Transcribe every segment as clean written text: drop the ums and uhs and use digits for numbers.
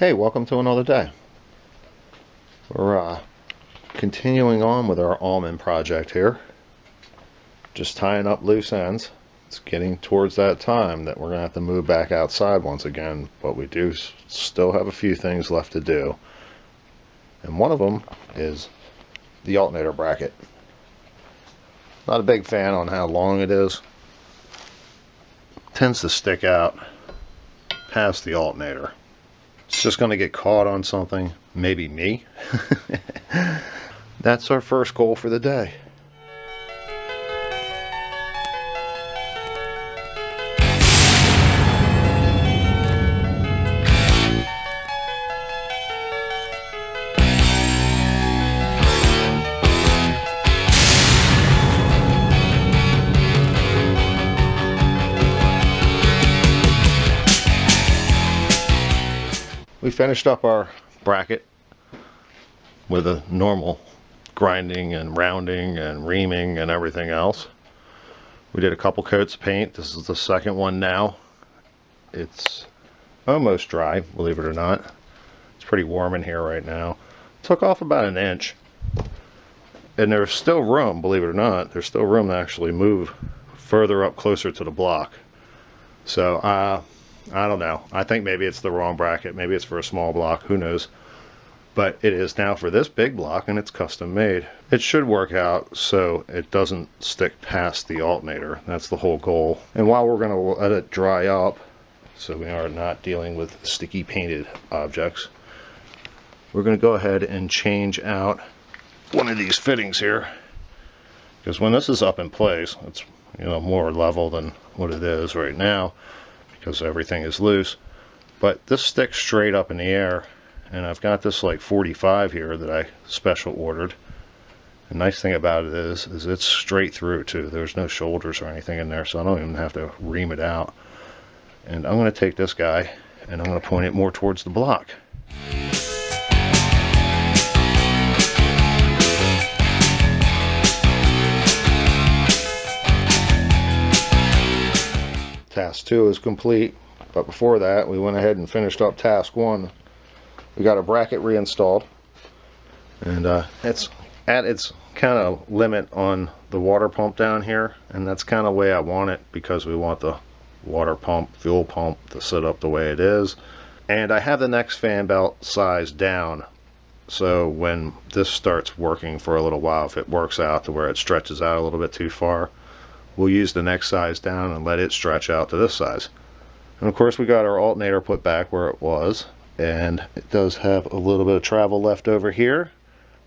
Hey, welcome to another day. We're continuing on with our Allmand project here. Just tying up loose ends. It's getting towards that time that we're going to have to move back outside once again, but we do still have a few things left to do. And one of them is the alternator bracket. Not a big fan on how long it is. Tends to stick out past the alternator. It's just going to get caught on something, maybe me. That's our first goal for the day. We finished up our bracket with a normal grinding and rounding and reaming and everything else. We did a couple coats of paint. This is the second one now. It's almost dry, believe it or not. It's pretty warm in here right now. Took off about an inch. And there's still room, believe it or not. There's still room to actually move further up closer to the block. So, I don't know. I think maybe it's the wrong bracket. Maybe it's for a small block. Who knows? But it is now for this big block, and it's custom made. It should work out so it doesn't stick past the alternator. That's the whole goal. And while we're going to let it dry up, so we are not dealing with sticky painted objects, we're going to go ahead and change out one of these fittings here. Because when this is up in place, it's more level than what it is right now, because everything is loose. But this sticks straight up in the air, and I've got this like 45 here that I special ordered. The nice thing about it is it's straight through too. There's no shoulders or anything in there, so I don't even have to ream it out. And I'm going to take this guy and I'm going to point it more towards the block. Task 2 is complete, but before that we went ahead and finished up task 1. We got a bracket reinstalled, and it's at its kind of limit on the water pump down here, and that's kind of the way I want it, because we want the water pump, fuel pump to sit up the way it is. And I have the next fan belt size down, so when this starts working for a little while, if it works out to where it stretches out a little bit too far, we'll use the next size down and let it stretch out to this size. And of course we got our alternator put back where it was, and it does have a little bit of travel left over here.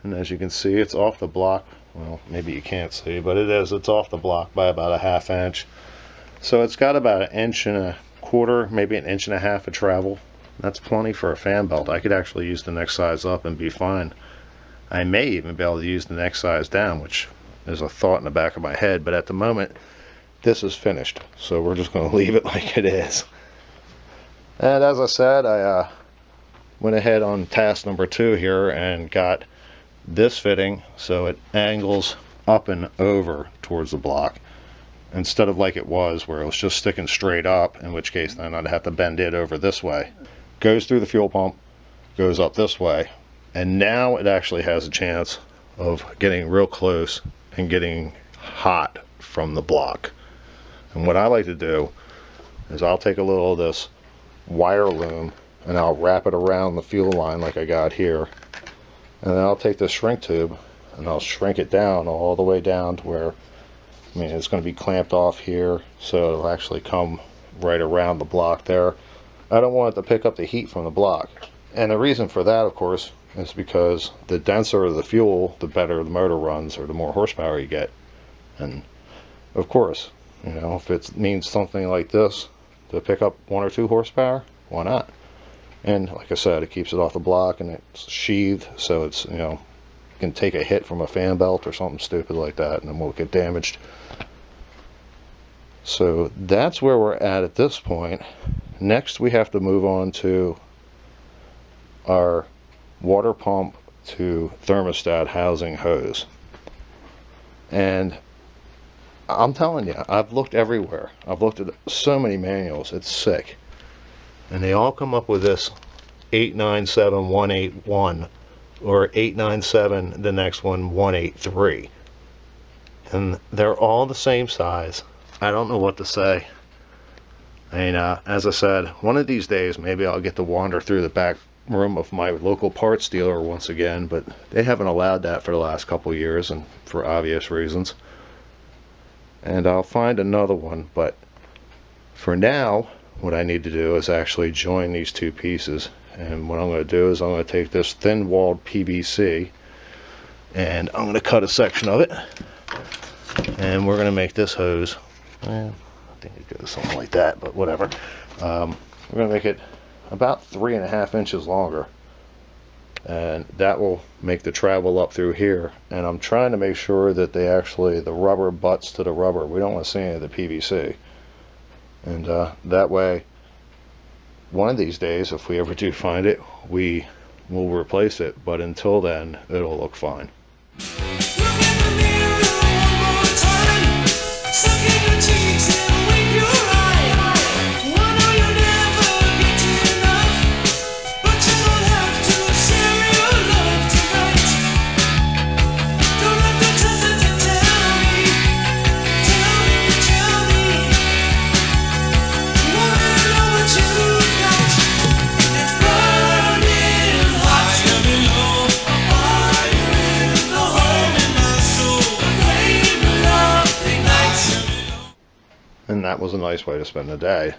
And as you can see, it's off the block. Well, maybe you can't see, but it's off the block by about a ½ inch. So it's got about 1.25 inches, maybe 1.5 inches of travel. That's plenty for a fan belt. I could actually use the next size up and be fine. I may even be able to use the next size down, which is a thought in the back of my head, but at the moment this is finished, so we're just going to leave it like it is. And as I said, I went ahead on task number 2 here and got this fitting so it angles up and over towards the block, instead of like it was where it was just sticking straight up, in which case then I'd have to bend it over this way. Goes through the fuel pump, goes up this way, and now it actually has a chance of getting real close and getting hot from the block. And what I like to do is I'll take a little of this wire loom and I'll wrap it around the fuel line like I got here, and then I'll take this shrink tube and I'll shrink it down all the way down to where, it's going to be clamped off here, so it'll actually come right around the block there. I don't want it to pick up the heat from the block, and the reason for that, of course, is because the denser the fuel, the better the motor runs, or the more horsepower you get. And of course, if it means something like this to pick up 1 or 2 horsepower, why not? And like I said, it keeps it off the block, and it's sheathed, so it's you can take a hit from a fan belt or something stupid like that and it won't get damaged. So that's where we're at this point. Next we have to move on to our water pump to thermostat housing hose. And I'm telling you, I've looked everywhere. I've looked at so many manuals, it's sick. And they all come up with this 897181 or 897, the next one 183, and they're all the same size. I don't know what to say. And as I said, one of these days maybe I'll get to wander through the back room of my local parts dealer once again, but they haven't allowed that for the last couple years, and for obvious reasons. And I'll find another one, but for now what I need to do is actually join these two pieces. And what I'm going to do is I'm going to take this thin walled PVC and I'm going to cut a section of it, and we're going to make this hose. I think it goes something like that, but whatever. We're going to make it about 3.5 inches longer, and that will make the travel up through here. And I'm trying to make sure that they actually, the rubber butts to the rubber. We don't want to see any of the PVC, and that way one of these days, if we ever do find it, we will replace it. But until then, it'll look fine. And that was a nice way to spend the day.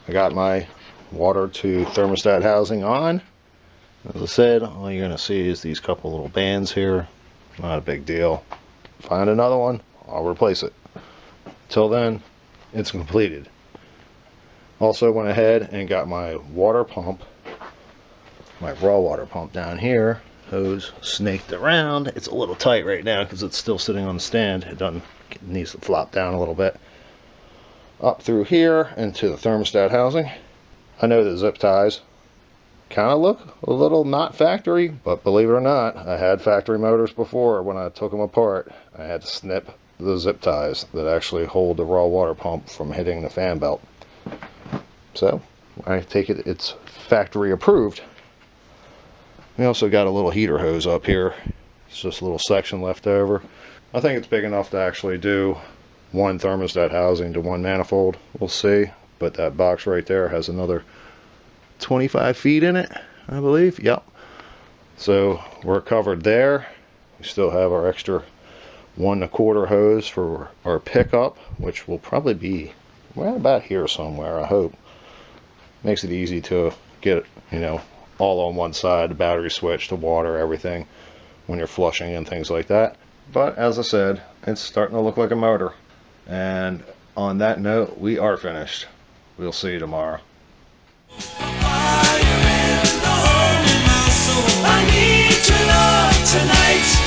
I got my water to thermostat housing on. As I said, all you're going to see is these couple little bands here. Not a big deal. Find another one, I'll replace it. Till then, it's completed. Also went ahead and got my water pump, my raw water pump down here. Hose snaked around. It's a little tight right now because it's still sitting on the stand. It needs to flop down a little bit. Up through here into the thermostat housing. I know the zip ties kind of look a little not factory, but believe it or not, I had factory motors before. When I took them apart, I had to snip the zip ties that actually hold the raw water pump from hitting the fan belt. So I take it it's factory approved. We also got a little heater hose up here. It's just a little section left over. I think it's big enough to actually do one thermostat housing to one manifold. We'll see. But that box right there has another 25 feet in it, I believe. Yep. So we're covered there. We still have our extra 1 1/4 hose for our pickup, which will probably be right about here somewhere, I hope. Makes it easy to get, you know, all on one side, the battery switch, the water, everything when you're flushing and things like that. But as I said, it's starting to look like a motor. And on that note, we are finished. We'll see you tomorrow. I need your love tonight.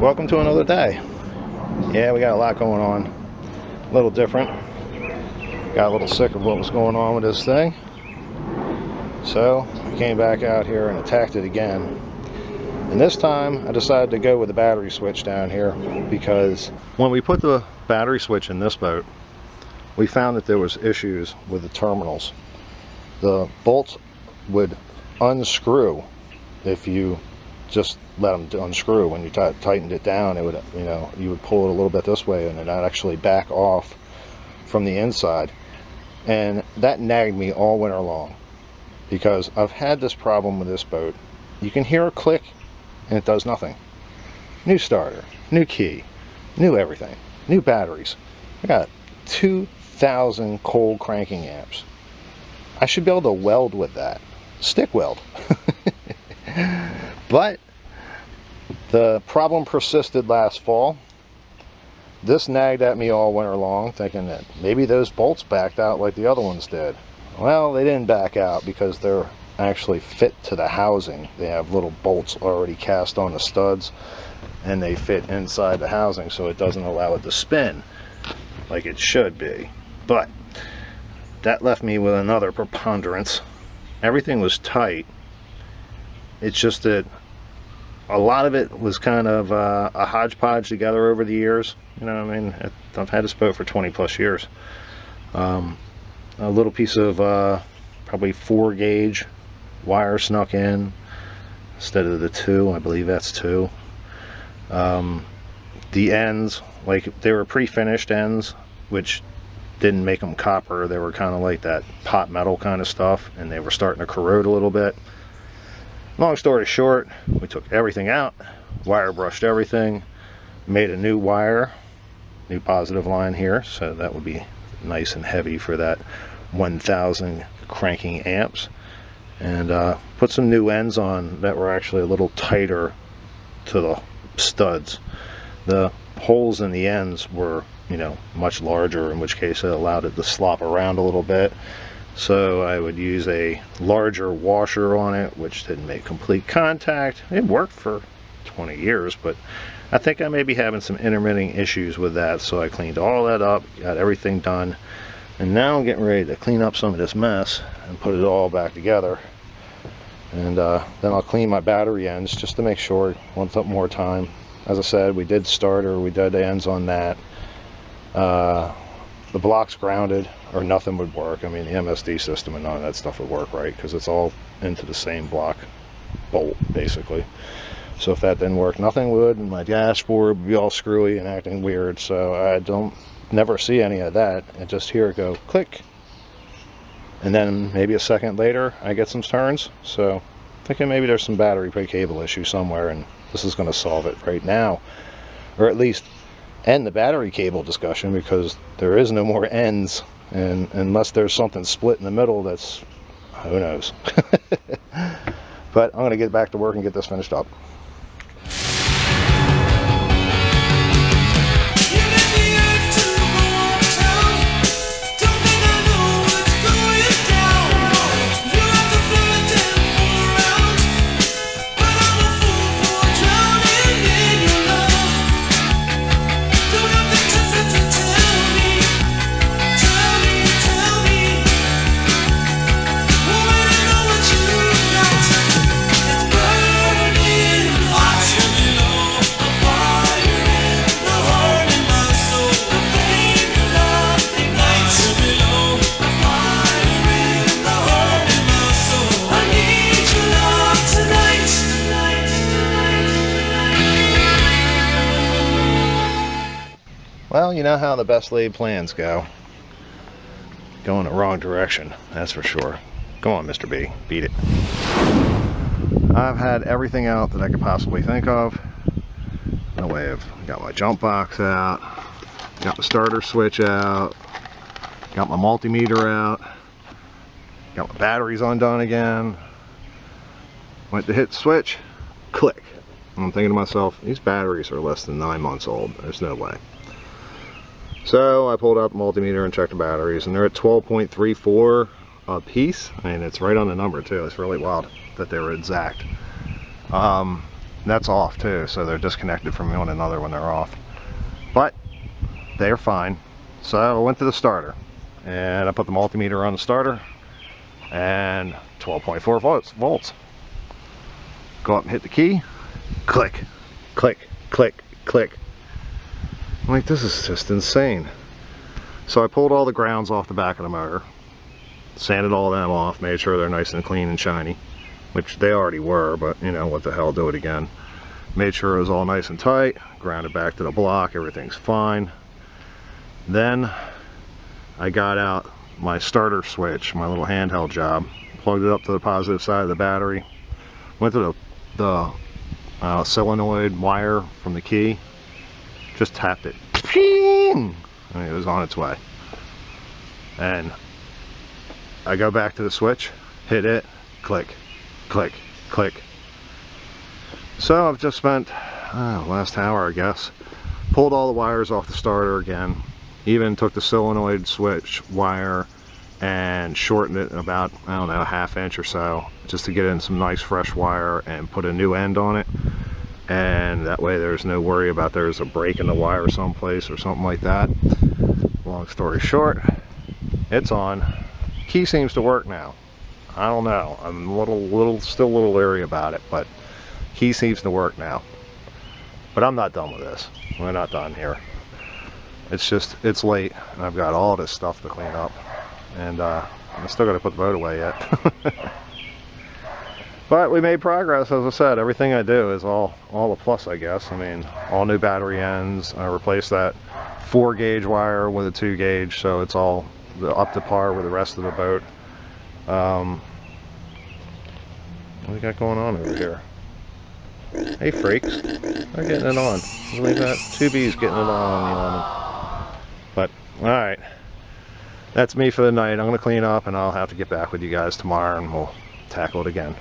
Welcome to another day. Yeah, we got a lot going on. A little different. Got a little sick of what was going on with this thing. So I came back out here and attacked it again. And this time I decided to go with the battery switch down here, because when we put the battery switch in this boat, we found that there was issues with the terminals. The bolts would unscrew if you just let them unscrew. When you tightened it down, it would, you know, you would pull it a little bit this way and it would actually back off from the inside. And that nagged me all winter long, because I've had this problem with this boat. You can hear a click and it does nothing. New starter, new key, new everything, new batteries. I got 2,000 cold cranking amps. I should be able to weld with that. Stick weld. But the problem persisted last fall. This nagged at me all winter long, thinking that maybe those bolts backed out like the other ones did. Well, they didn't back out because they're actually fit to the housing. They have little bolts already cast on the studs, and they fit inside the housing, so it doesn't allow it to spin like it should be. But that left me with another preponderance. Everything was tight. It's just that a lot of it was kind of a hodgepodge together over the years. You know what I mean? I've had this boat for 20 plus years. A little piece of probably 4 gauge wire snuck in instead of the 2. I believe that's 2. The ends, like, they were pre-finished ends, which didn't make them copper. They were kind of like that pot metal kind of stuff, and they were starting to corrode a little bit. Long story short, we took everything out, wire brushed everything, made a new wire, new positive line here, so that would be nice and heavy for that 1000 cranking amps, and put some new ends on that were actually a little tighter to the studs. The holes in the ends were, you know, much larger, in which case it allowed it to slop around a little bit. So I would use a larger washer on it, which didn't make complete contact. It worked for 20 years, but I think I may be having some intermittent issues with that, so I cleaned all that up, got everything done, and now I'm getting ready to clean up some of this mess and put it all back together. And then I'll clean my battery ends just to make sure one more time. As I said, we did starter, we did the ends on that. The block's grounded, or nothing would work. I mean, the MSD system and none of that stuff would work, right? Because it's all into the same block bolt, basically. So if that didn't work, nothing would, and my dashboard would be all screwy and acting weird. So I don't never see any of that, and just hear it go click. And then maybe a second later, I get some turns. So I'm thinking maybe there's some battery cable issue somewhere, and this is going to solve it right now, or at least end the battery cable discussion, because there is no more ends, and unless there's something split in the middle, that's, who knows. But I'm going to get back to work and get this finished up. Well, you know how the best laid plans go. Going the wrong direction, that's for sure. Go on, Mr. B, beat it. I've had everything out that I could possibly think of. No way of, got my jump box out, got the starter switch out, got my multimeter out, got my batteries undone again. Went to hit the switch, click. And I'm thinking to myself, these batteries are less than 9 months old. There's no way. So I pulled out the multimeter and checked the batteries, and they're at 12.34 a piece. I mean, it's right on the number too. It's really wild that they were exact. That's off too, so they're disconnected from one another when they're off. But they're fine. So I went to the starter, and I put the multimeter on the starter, and 12.4 volts. Go up and hit the key, click, click, click, click. I'm like, this is just insane. So I pulled all the grounds off the back of the motor, sanded all of them off, made sure they're nice and clean and shiny, which they already were, but you know, what the hell, do it again. Made sure it was all nice and tight, grounded back to the block, everything's fine. Then I got out my starter switch, my little handheld job, plugged it up to the positive side of the battery, went to the solenoid wire from the key, just tapped it, and it was on its way. And I go back to the switch, hit it, click, click, click. So I've just spent last hour, I guess, pulled all the wires off the starter again, even took the solenoid switch wire and shortened it about, I don't know, a ½ inch or so, just to get in some nice fresh wire and put a new end on it. And that way there's no worry about there's a break in the wire someplace or something like that. Long story short, it's on. key seems to work now. I don't know. I'm still a little leery about it, but key seems to work now. But I'm not done with this. We're not done here. It's just, it's late, and I've got all this stuff to clean up. And I'm still got to put the boat away yet. But we made progress, as I said. Everything I do is all a plus, I guess. I mean, all new battery ends. I replaced that 4-gauge wire with a 2-gauge, so it's all up to par with the rest of the boat. What do we got going on over here? Hey, freaks. They're getting it on. We've got 2 bees getting it on the Allmand. But, alright. That's me for the night. I'm going to clean up, and I'll have to get back with you guys tomorrow, and we'll tackle it again.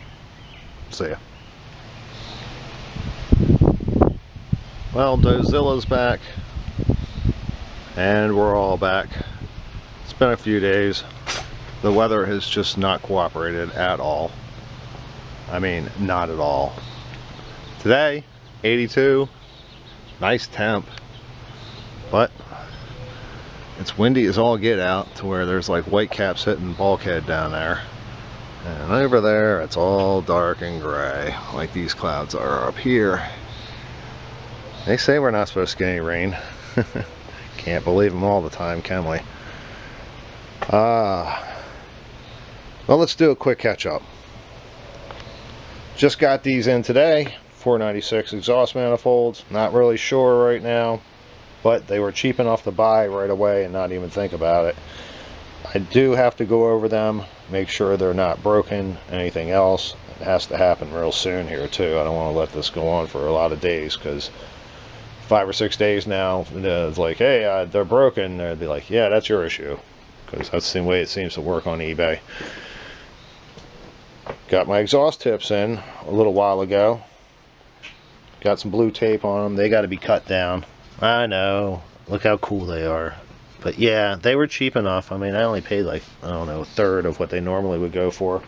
See ya. Well, Dozilla's back, and we're all back. It's been a few days. The weather has just not cooperated at all. I mean, not at all. Today, 82, nice temp, but it's windy as all get out to where there's like white caps hitting bulkhead down there. And over there, it's all dark and gray, like these clouds are up here. They say we're not supposed to get any rain. Can't believe them all the time, can we? Well, let's do a quick catch-up. Just got these in today, 496 exhaust manifolds. Not really sure right now, but they were cheap enough to buy right away and not even think about it. I do have to go over them, make sure they're not broken. Anything else, it has to happen real soon here too. I don't want to let this go on for a lot of days, because 5 or 6 days now, it's like, hey, they're broken. They'd be like, yeah, that's your issue, because that's the way it seems to work on eBay. Got my exhaust tips in a little while ago. Got some blue tape on them. They got to be cut down. I know. Look how cool they are. But yeah, they were cheap enough. I mean, I only paid like, I don't know, a third of what they normally would go for.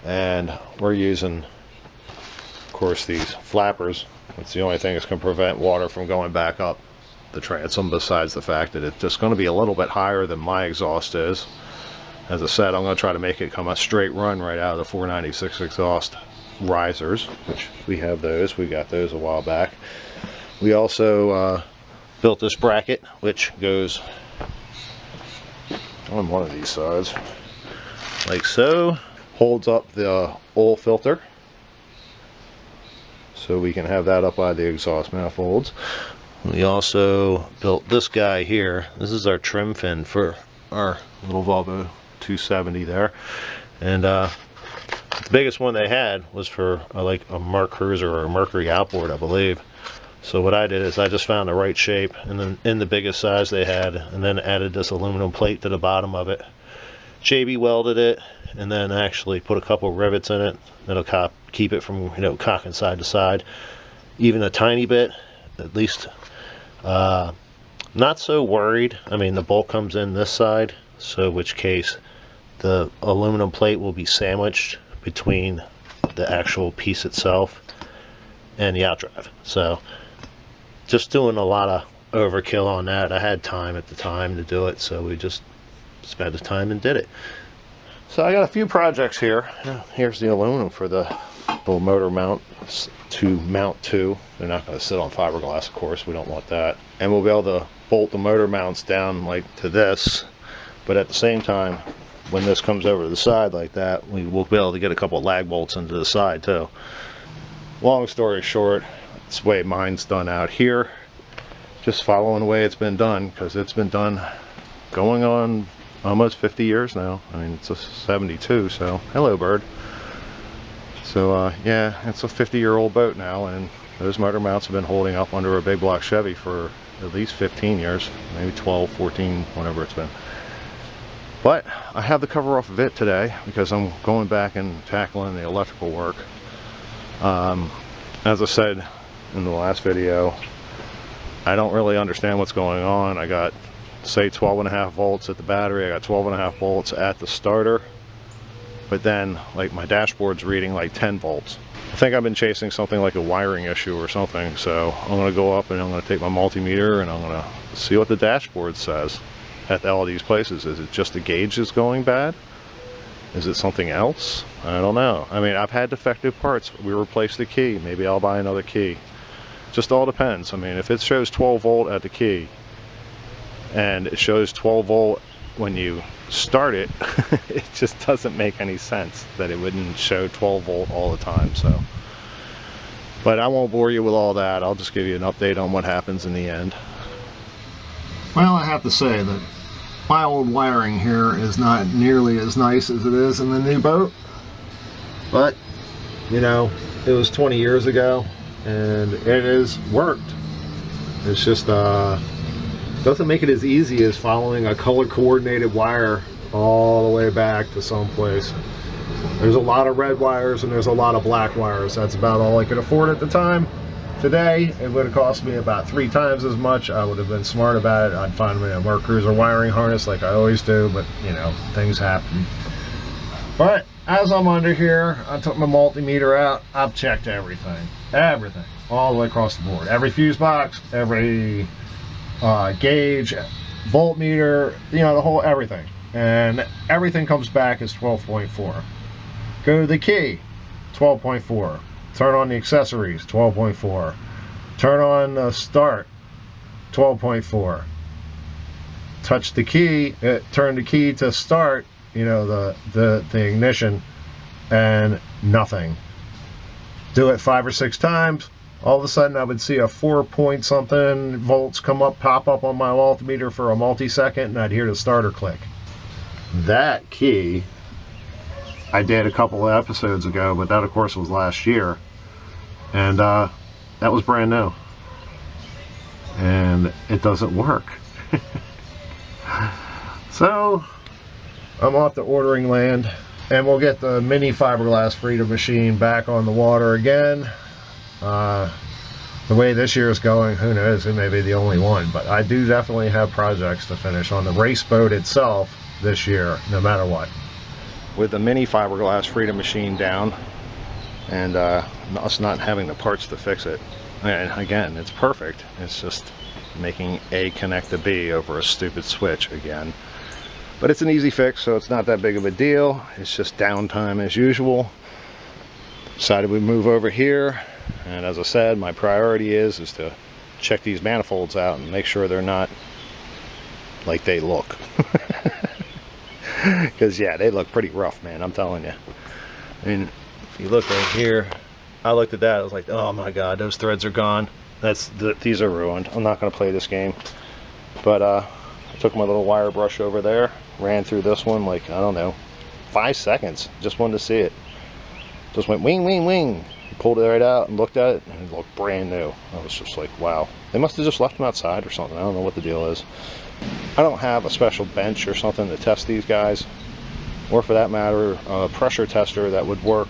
And we're using, of course, these flappers. It's the only thing that's going to prevent water from going back up the transom, besides the fact that it's just going to be a little bit higher than my exhaust is. As I said, I'm going to try to make it come a straight run right out of the 496 exhaust risers, which we have those. We got those a while back. We also built this bracket, which goes on one of these sides, like so. Holds up the oil filter, so we can have that up by the exhaust manifolds. We also built this guy here. This is our trim fin for our little Volvo 270 there, and the biggest one they had was for like a Merc Cruiser or a Mercury outboard, I believe. So what I did is I just found the right shape, and then in the biggest size they had, and then added this aluminum plate to the bottom of it. Chevy welded it, and then actually put a couple rivets in it that'll keep it from, you know, cocking side to side, even a tiny bit, at least. Not so worried. I mean, the bolt comes in this side, so in which case the aluminum plate will be sandwiched between the actual piece itself and the outdrive. So just doing a lot of overkill on that. I had time at the time to do it, so we just spent the time and did it. So I got a few projects here. Here's the aluminum for the little motor mount to mount to. They're not going to sit on fiberglass, of course. We don't want that. And we'll be able to bolt the motor mounts down like to this, but at the same time, when this comes over to the side like that, we will be able to get a couple of lag bolts into the side too. Long story short, it's the way mine's done out here. Just following the way it's been done, because it's been done going on almost 50 years now. I mean, it's a 72, so hello bird. So yeah, it's a 50-year-old boat now, and those motor mounts have been holding up under a big block Chevy for at least 15 years, maybe 12, 14, whatever it's been. But I have the cover off of it today because I'm going back and tackling the electrical work. As I said in the last video, I don't really understand what's going on. I got, say, 12.5 volts at the battery. I got 12.5 volts at the starter, but then like my dashboard's reading like 10 volts. I think I've been chasing something like a wiring issue or something, so I'm going to go up and I'm going to take my multimeter and I'm going to see what the dashboard says at all these places. Is it just the gauge is going bad, Is it something else? I don't know. I mean, I've had defective parts. We replaced the key. Maybe I'll buy another key. Just all depends. I mean, if it shows 12 volt at the key and it shows 12 volt when you start it, it just doesn't make any sense that it wouldn't show 12 volt all the time. So, but I won't bore you with all that. I'll just give you an update on what happens in the end. Well, I have to say that my old wiring here is not nearly as nice as it is in the new boat, but you know, it was 20 years ago and it has worked. It's just doesn't make it as easy as following a color coordinated wire all the way back to someplace. There's a lot of red wires and there's a lot of black wires. That's about all I could afford at the time. Today, it would have cost me about 3 times as much. I would have been smart about it. I'd find me a Merc Cruiser wiring harness like I always do, but you know, things happen. But as I'm under here, I took my multimeter out. I've checked everything, all the way across the board. Every fuse box, every gauge, voltmeter, you know, the whole everything. And everything comes back as 12.4. Go to the key, 12.4. Turn on the accessories, 12.4. Turn on the start, 12.4. Touch the key, turn the key to start, you know, the ignition, and nothing. Do it 5 or 6 times. All of a sudden I would see a 4 point something volts pop up on my multimeter for a multi-second, and I'd hear the starter click. That key I did a couple of episodes ago, but that of course was last year. And that was brand new, and it doesn't work. So I'm off to ordering land, and we'll get the mini fiberglass Freedom machine back on the water again. The way this year is going, who knows, it may be the only one, but I do definitely have projects to finish on the race boat itself this year, no matter what. With the mini fiberglass Freedom machine down, and us not having the parts to fix it, and again, it's perfect. It's just making A connect to B over a stupid switch again. But it's an easy fix, so it's not that big of a deal. It's just downtime as usual. Decided we'd move over here, and as I said, my priority is to check these manifolds out and make sure they're not like they look. Because yeah, they look pretty rough, man, I'm telling you. I mean, if you look right here, I looked at that, I was like, oh my god, those threads are gone. These are ruined. I'm not going to play this game. But I took my little wire brush over there, ran through this one like, I don't know, 5 seconds. Just wanted to see it. Just went wing, wing, wing. Pulled it right out and looked at it, and it looked brand new. I was just like, wow. They must have just left them outside or something. I don't know what the deal is. I don't have a special bench or something to test these guys, or for that matter, a pressure tester that would work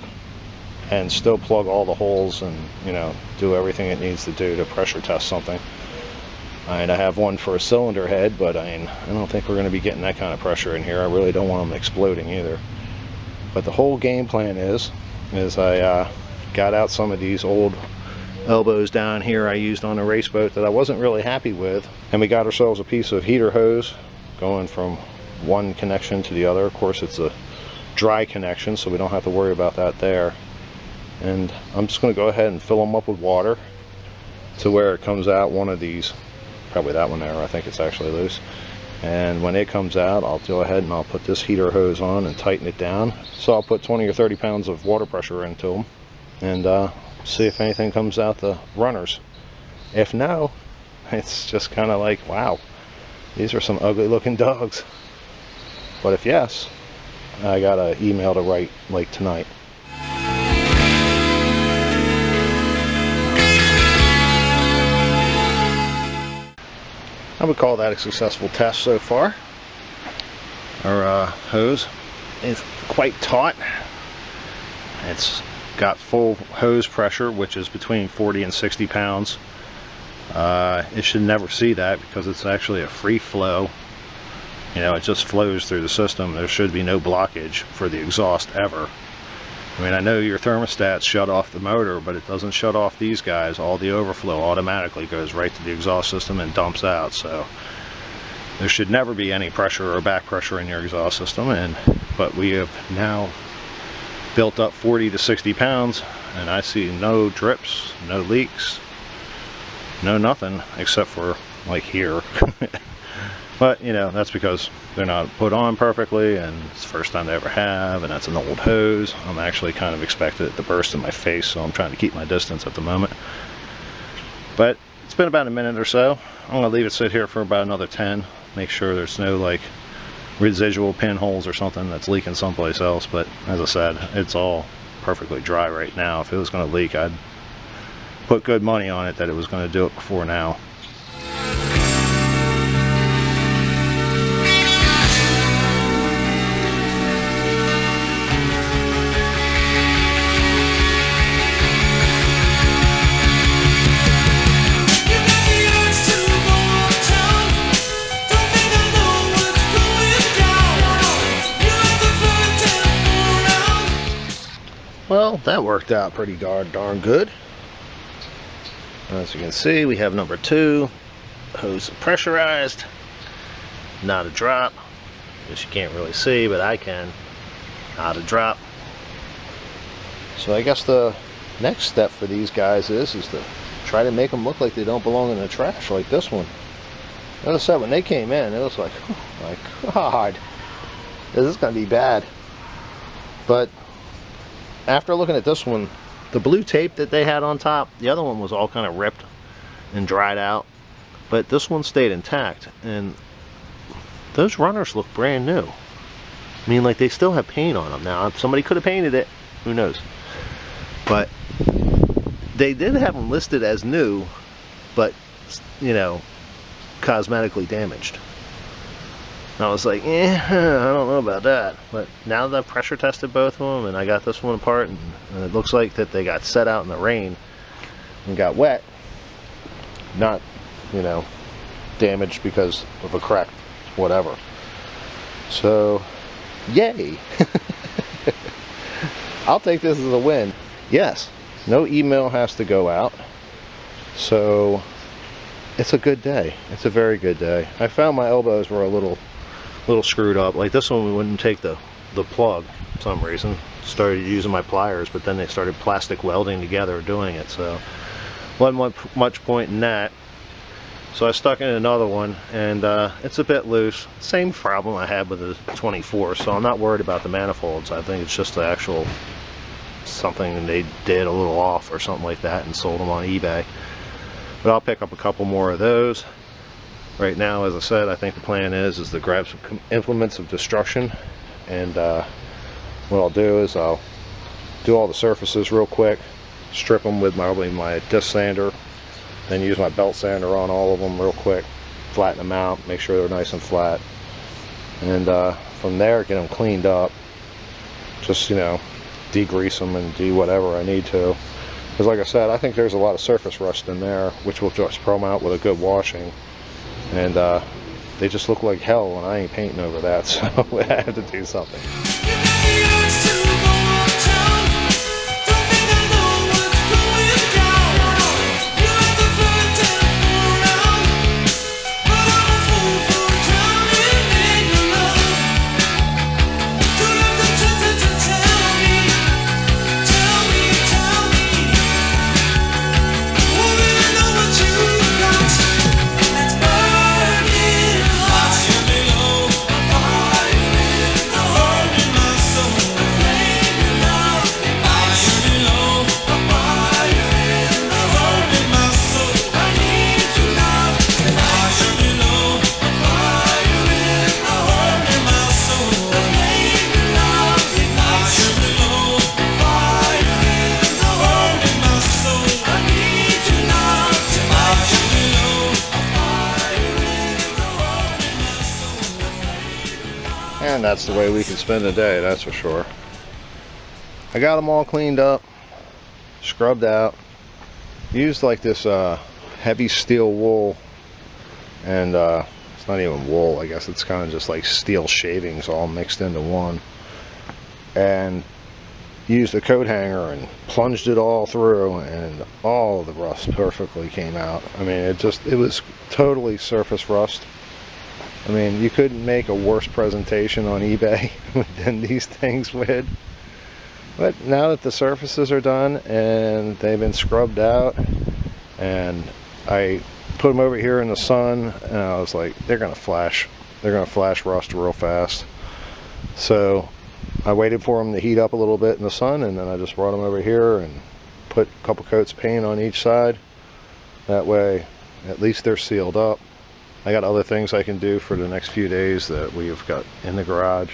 and still plug all the holes and, you know, do everything it needs to do to pressure test something. And I have one for a cylinder head, but I mean, I don't think we're going to be getting that kind of pressure in here. I really don't want them exploding either. But the whole game plan is I got out some of these old elbows down here I used on a race boat that I wasn't really happy with, and we got ourselves a piece of heater hose going from one connection to the other. Of course, it's a dry connection, so we don't have to worry about that there. And I'm just going to go ahead and fill them up with water to where it comes out one of these, probably that one there, I think it's actually loose. And when it comes out, I'll go ahead and I'll put this heater hose on and tighten it down. So I'll put 20 or 30 pounds of water pressure into them and see if anything comes out the runners. If no, it's just kind of like, wow, these are some ugly looking dogs. But if yes, I got an email to write like tonight. I would call that a successful test so far. Our hose is quite taut. It's got full hose pressure, which is between 40 and 60 pounds. It should never see that because it's actually a free flow. You know, it just flows through the system. There should be no blockage for the exhaust ever. I mean, I know your thermostats shut off the motor, but it doesn't shut off these guys. All the overflow automatically goes right to the exhaust system and dumps out. So There should never be any pressure or back pressure in your exhaust system, but we have now built up 40 to 60 pounds, and I see no drips, no leaks, no nothing, except for like here. But you know, that's because they're not put on perfectly, and it's the first time they ever have, and that's an old hose. I'm actually kind of expected it to burst in my face, so I'm trying to keep my distance at the moment. But it's been about a minute or so. I'm gonna leave it sit here for about another 10. Make sure there's no like residual pinholes or something that's leaking someplace else. But as I said, it's all perfectly dry right now. If it was going to leak, I'd put good money on it that it was going to do it before now. Well, that worked out pretty darn good. As you can see, we have number 2. Hose pressurized. Not a drop. Which you can't really see, but I can. Not a drop. So I guess the next step for these guys is to try to make them look like they don't belong in the trash, like this one. As I said, when they came in, it was like, oh my God, this is going to be bad. But after looking at this one, the blue tape that they had on top, the other one was all kind of ripped and dried out, but this one stayed intact, and those runners look brand new. I mean, like, they still have paint on them. Now, if somebody could have painted it, who knows? But they did have them listed as new, but, you know, cosmetically damaged. I was like, I don't know about that. But now that I've pressure tested both of them, and I got this one apart, and it looks like that they got set out in the rain and got wet. Not, you know, damaged because of a crack, whatever. So, yay! I'll take this as a win. Yes, no email has to go out. So, it's a good day. It's a very good day. I found my elbows were a little screwed up. Like this one, we wouldn't take the plug for some reason. Started using my pliers, but then they started plastic welding together doing it, so wasn't much point in that. So I stuck in another one, and it's a bit loose. Same problem I had with the 24, so I'm not worried about the manifolds. I think it's just the actual something they did a little off or something like that and sold them on eBay. But I'll pick up a couple more of those. Right now, as I said, I think the plan is to grab some implements of destruction, and what I'll do is I'll do all the surfaces real quick, strip them with my disc sander, then use my belt sander on all of them real quick, flatten them out, make sure they're nice and flat, and from there get them cleaned up. Just, you know, degrease them and do whatever I need to, because like I said, I think there's a lot of surface rust in there, which will just come out with a good washing. And they just look like hell, and I ain't painting over that, so I have to do something. And that's the way we can spend the day, that's for sure. I got them all cleaned up, scrubbed out, used like this heavy steel wool, and it's not even wool, I guess it's kind of just like steel shavings all mixed into one, and used a coat hanger and plunged it all through, and all the rust perfectly came out. I mean, it was totally surface rust. I mean, you couldn't make a worse presentation on eBay than these things would. But now that the surfaces are done and they've been scrubbed out, and I put them over here in the sun, and I was like, they're gonna flash rust real fast. So I waited for them to heat up a little bit in the sun, and then I just brought them over here and put a couple coats of paint on each side. That way at least they're sealed up. I got other things I can do for the next few days that we've got in the garage,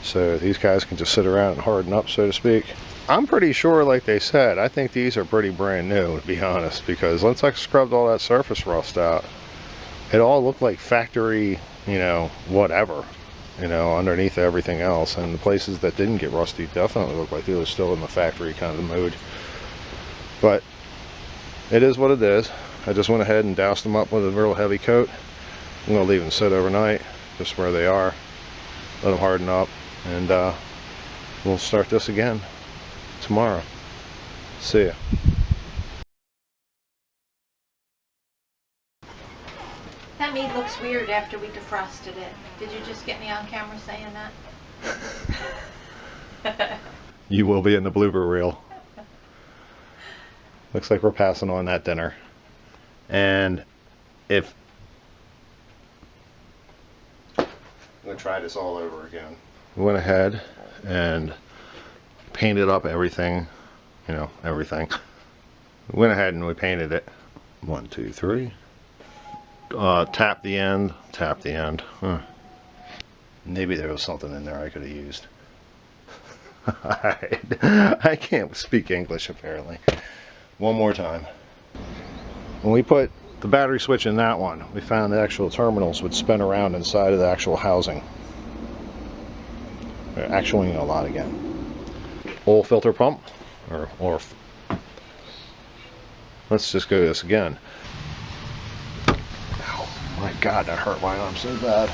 so these guys can just sit around and harden up, so to speak. I'm pretty sure, like they said, I think these are pretty brand new, to be honest, because once I scrubbed all that surface rust out, it all looked like factory, you know, whatever, you know, underneath everything else. And the places that didn't get rusty definitely look like they were still in the factory kind of mode. But it is what it is. I just went ahead and doused them up with a real heavy coat. I'm going to leave them sit overnight, just where they are. Let them harden up, and we'll start this again tomorrow. See ya. That meat looks weird after we defrosted it. Did you just get me on camera saying that? You will be in the blooper reel. Looks like we're passing on that dinner. And if I'm gonna try this all over again. We went ahead and painted up everything, you know, everything. We went ahead and we painted it. 1, 2, 3. Tap the end, tap the end. Maybe there was something in there I could have used. I can't speak English apparently. One more time. When we put the battery switch in that one, we found the actual terminals would spin around inside of the actual housing. They're actuating a lot again. Oil filter pump, or let's just go this again. Oh my God, that hurt my arm so bad.